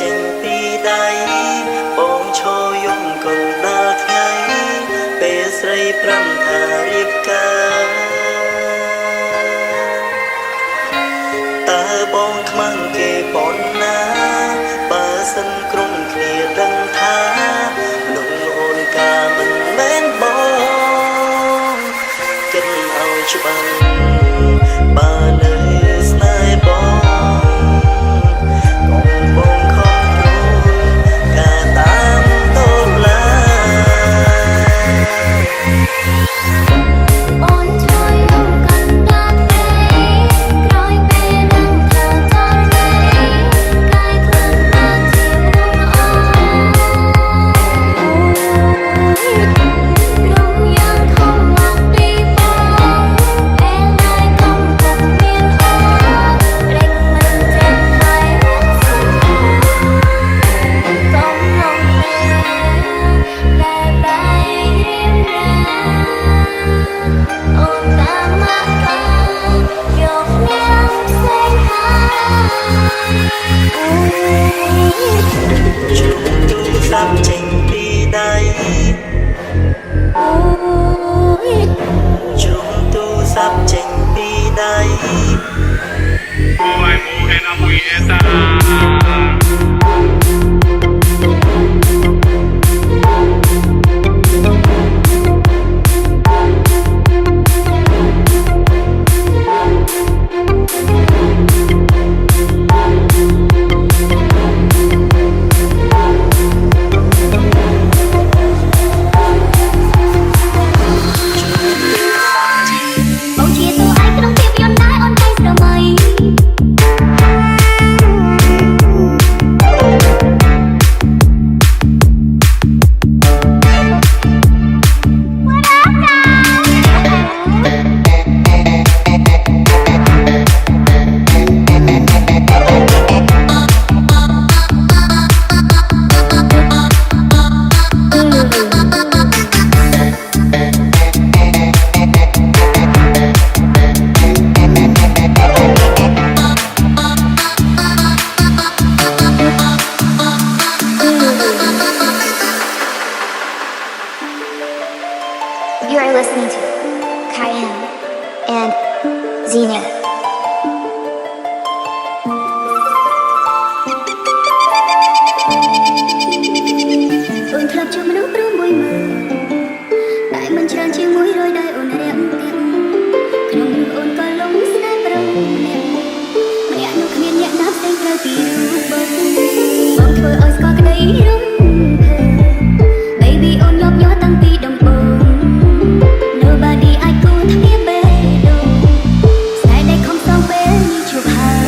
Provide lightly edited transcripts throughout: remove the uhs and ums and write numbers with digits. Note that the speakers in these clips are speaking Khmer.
ចេញពីដៃបងឈរយំកុំដល់ថ្ងៃពេលស្រីប្រំថារៀបការតើបងខ្មាំងគេប៉ុណ្ណាបើសិនក្រុមគ្នាដឹងថាលោកអូនកាមិនមែនបងគិតឲ្យច្បាស់បើនៅស្នេហ៍បងកុំបងខំការតាមតឡាអូនជួយយកកាន់តាទេក្រោយពេលដឹងថាចរណៃកាយខ្លួនបានជាមុំអរំយ៉ាងខំមកពីបងពេលណាយកំពុងមានអរេចមិនត្រឹមហើយសុំកុំងងដែលបែករៀងរាអូនតាមមកយកនាងផ្សេងហើយជុំទូរស័ព្ទចេញពីដៃអូយជុំទូរស័ព្ទចេញពីដៃ Boy, mujer, muy esta. Bầu chia tôi ai cứ đông tiếp yon đái on tay sờ mây You are listening to Kayam and Zena. Ôn thập cho mình úp rung bôi mờ đại mình tràn chiều mũi rồi đại ôn đẹp đẹp không được ôn có lông snai prong đẹp mẹ nó khmiên nhẹ nắp xanh ra tiếng bông bông thơ ơi có cái đấy rung baby ôn nhóp nhó tăng pi đồng bông nobody ai cô thắc nghe bê đâu sai đây không sao bê như chụp hàng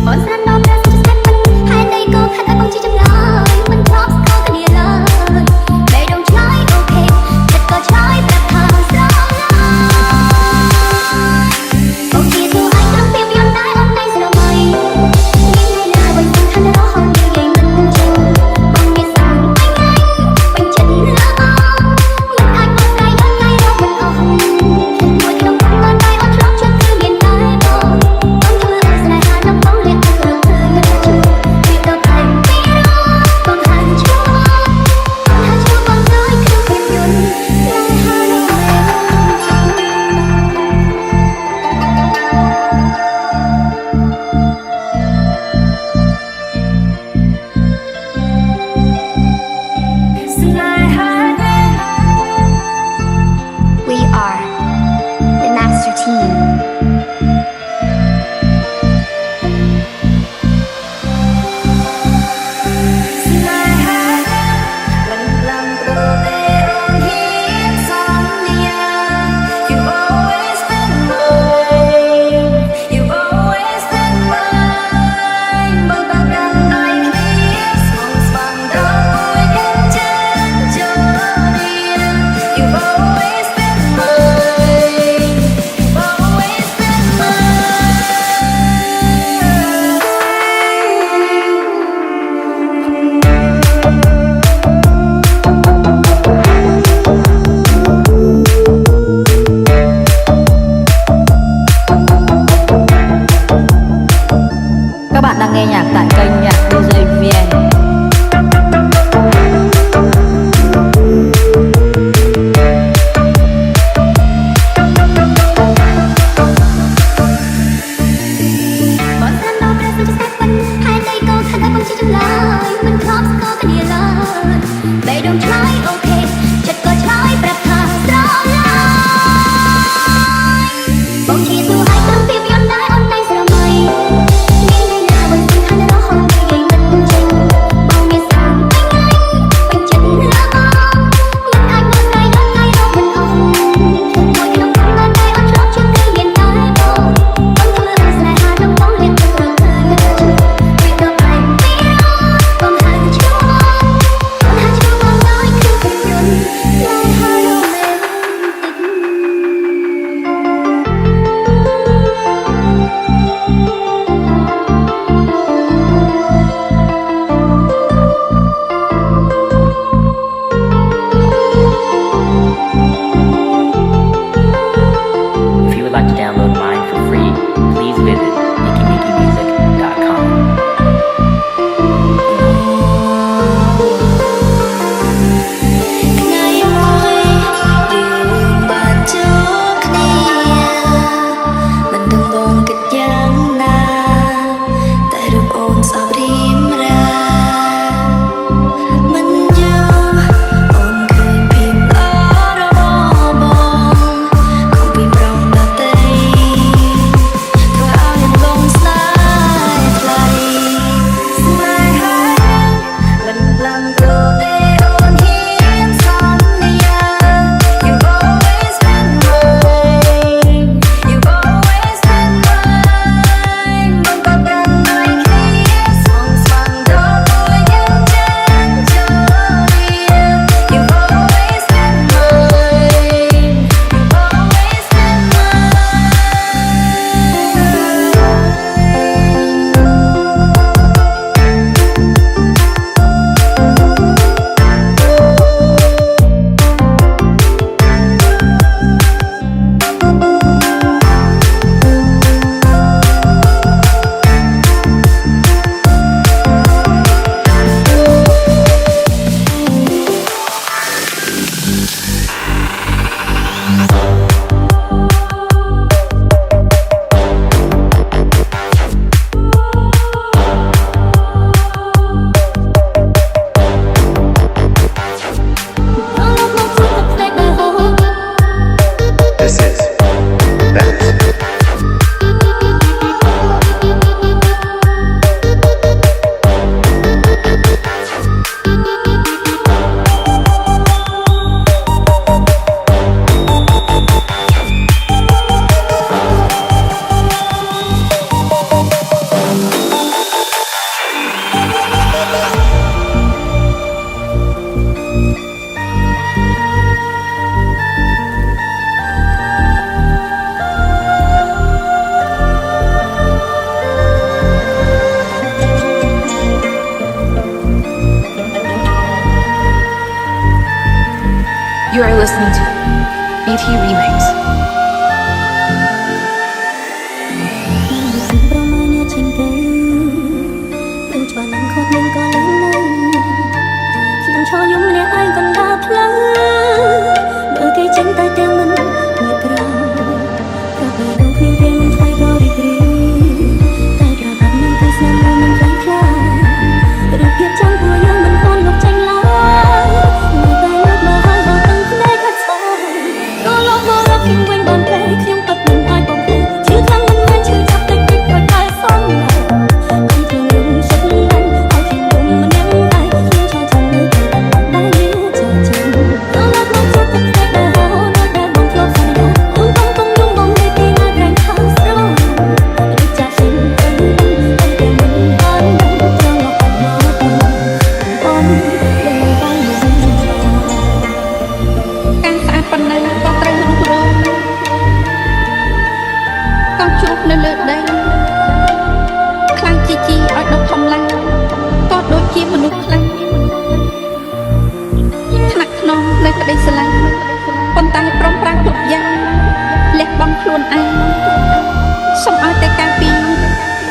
bọn san đom ra cho sát mình hai tay cô khát ai bông chỉ trong lời mình chóp có cái địa lời bê đồng trái ok thật có trái đẹp thà sao bông chia tôi ai cứ tiếp yon đái on tay sờ mây nhưng đây là bình thường thân đó không như vậy mình chung listening to BT Remix. ប្រមាណជាងគេព្រោះច្បាស់នឹងខុសនឹងក៏ឡើងនៅខ្ញុំឈរយំម្នាក់ឯងកណ្ដាលផ្លូវមើលគេចេញតែទាំងមិនមួយក្រោយក៏ពេលដងគ្មានពេលមិនថ្លៃក៏រីករាយតែក្រៅបាត់នឹងគេស្នាមមិនខ្លាំងខ្លារូបភាពចាំព្រោះយើងមិនអន់លុបចេញឡើយនៅតែលើកមកហើយបងទាំងភ្នែកខាត់ស្អាតក៏លោកមករកខ្ញុំវិញបានពេលខ្ញុំពិតមិនអាចបំភ្លេចជឿខ្លាំងមិនមែនជឿចាប់តែគិតក៏តែសំឡេងខ្ញុំរំសិនមិនឲ្យខ្ញុំមិនញ៉ាំហើយខ្ញុំចង់ចាំនៅតែតែយូរចាំចាំក៏លោកមកជួបទឹកភ្នែកដែលហូរនៅដែលបងធ្លាប់សន្យាអូនបងកុំយំបងនិយាយពីណាក្រែងខាងស្រោដូចចាស់សិនទៅតែមិនបានចង់មកអូនលើបងមិនស្គាល់ការស្អាតប៉ុណ្ណឹងក៏ត្រូវរស់រងក៏ជួបនៅលើដីខ្លាំងជីឲ្យដុតធំឡើងក៏ដូចជាមនុស្សខ្លាំងថ្នាក់ខ្នងនៅក្តីស្រឡាញ់ប៉ុន្តែព្រមប្រាំគ្រប់យ៉ាងលះបង់ខ្លួនឯងសូមឲ្យតែការពី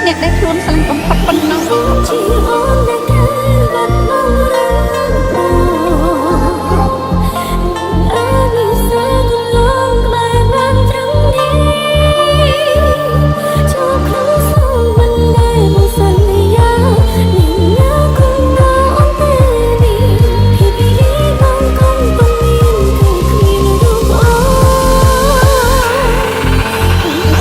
អ្នកដែលខ្លួនស្រឡាញ់បំផុតប៉ុណ្ណោះ ជាអូនដែលគេបាត់បង់រឹងអូអើនេះសាកន្លងក្បែរបានត្រឹមនេះចូលក្នុងសងមិនដែលមកសន្យានេះណាគុំណាអូនទេនេះភាពរីបងកុំមានគឺគ្មានរូបអូ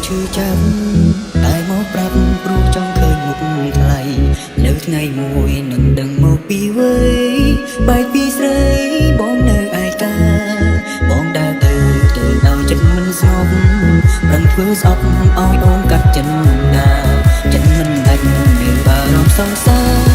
ឈឺចាប់តែមកប្រាប់ព្រោះចង់ឃើញមុខថ្លៃនៅថ្ងៃមួយនឹងដឹងមកពីវ័យបែកពីស្រីបងនៅឯកាបងដើរទៅឲ្យចិត្តមិនស្ងប់ប្រឹងធ្វើស្អប់ឲ្យអូនកាត់ចិនណាចិត្តមិនដាច់មានបារម្ភសង្សារ